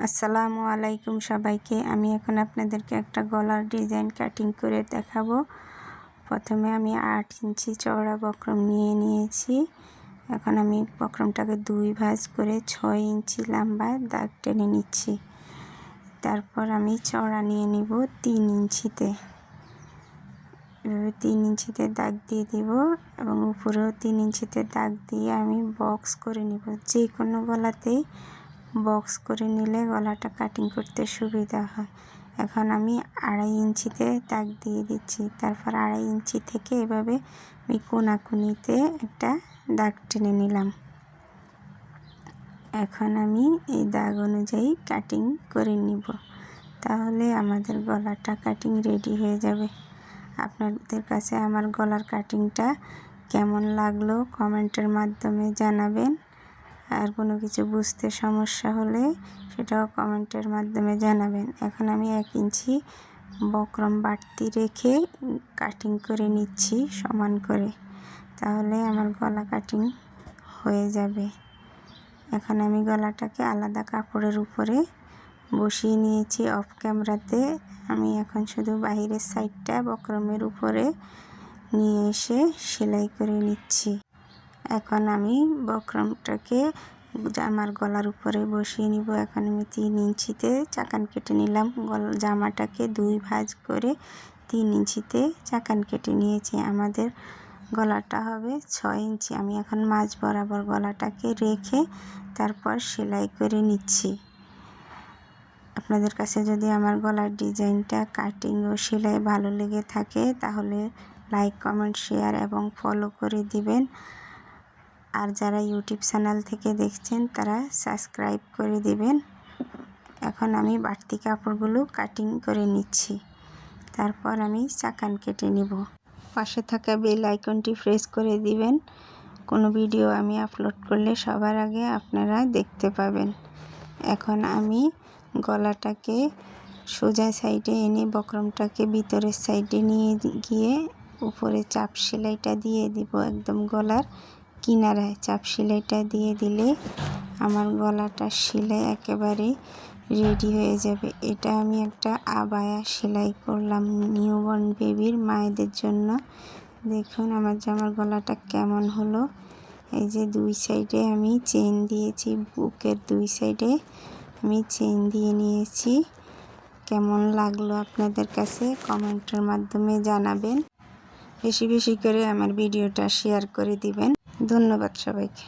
আসসালামু আলাইকুম সবাইকে। আমি এখন আপনাদেরকে একটা গলার ডিজাইন কাটিং করে দেখাবো। প্রথমে আমি 8 ইঞ্চি চওড়া বক্রম নিয়েছি। এখন আমি বক্রমটাকে 2 ভাঁজ করে 6 ইঞ্চি লম্বা দাগ টেনে নিচ্ছি। তারপর আমি চওড়া নিয়ে নিব 3 ইঞ্চিতে। এভাবে 3 ইঞ্চিতে দাগ দিয়ে দিব এবং উপরেও 3 ইঞ্চিতে দাগ দিয়ে আমি বক্স করে নিব। যে কোনো গলাতেই বক্স করে নিলে গলাটা কাটিং করতে সুবিধা হয়। এখন আমি 2.5 ইঞ্চিতে দাগ দিয়ে দিচ্ছি। তারপর 2.5 ইঞ্চি থেকে এভাবে আমি কোনাকুনিতে একটা দাগ টেনে নিলাম। এখন আমি এই দাগ অনুযায়ী কাটিং করে নিব, তাহলে আমাদের গলাটা কাটিং রেডি হয়ে যাবে। আপনাদের কাছে আমার গলার কাটিংটা কেমন লাগলো কমেন্টের মাধ্যমে জানাবেন। আর কোনো কিছু বুঝতে সমস্যা হলে সেটাও কমেন্টের মাধ্যমে জানাবেন। এখন আমি 1 ইঞ্চি বক্রম বাড়তি রেখে কাটিং করে নিচ্ছি সমান করে, তাহলে আমার গলা কাটিং হয়ে যাবে। এখন আমি গলাটাকে আলাদা কাপড়ের উপরে বসিয়ে নিয়েছি অফ ক্যামেরাতে। আমি এখন শুধু বাইরের সাইডটা বক্রমের উপরে নিয়ে এসে সেলাই করে নিচ্ছি। এখন আমি বক্রমটাকে জামার গলার উপরে বসিয়ে নিব। এখন আমি 3 ইঞ্চিতে চাকান কেটে নিলাম। জামাটাকে 2 ভাঁজ করে 3 ইঞ্চিতে চাকান কেটে নিয়েছি। আমাদের গলাটা হবে 6 ইঞ্চি। আমি এখন মাঝ বরাবর গলাটাকে রেখে তারপর সেলাই করে নিচ্ছি। আপনাদের কাছে যদি আমার গলার ডিজাইনটা কাটিং ও সেলাই ভালো লেগে থাকে তাহলে লাইক, কমেন্ট, শেয়ার এবং ফলো করে দিবেন। আর যারা ইউটিউব চ্যানেল থেকে দেখছেন তারা সাবস্ক্রাইব করে দিবেন। এখন আমি বাড়তি কাপড়গুলো কাটিং করে নিচ্ছি। তারপর আমি চাকান কেটে নিব। পাশে থাকা বেল আইকনটি প্রেস করে দিবেন। কোনো ভিডিও আমি আপলোড করলে সবার আগে আপনারা দেখতে পাবেন। এখন আমি গলাটাকে সোজা সাইডে এনে বক্রমটাকে ভিতরের সাইডে নিয়ে গিয়ে উপরে চাপ সেলাইটা দিয়ে দিব। একদম গলার কিনারায় চাপ সেলাইটা দিয়ে দিলে আমার গলাটা সেলাই একেবারে রেডি হয়ে যাবে। এটা আমি একটা আবায়া সেলাই করলাম নিউবর্ন বেবির মায়েদের জন্য। দেখুন আমার জামার গলাটা কেমন হলো। এই যে 2 সাইডে আমি চেন দিয়েছি, বুকের 2 সাইডে আমি চেন দিয়ে নিয়েছি। কেমন লাগলো আপনাদের কাছে কমেন্টের মাধ্যমে জানাবেন। বেশি বেশি করে আমার ভিডিওটা শেয়ার করে দিবেন। ধন্যবাদ সবাইকে।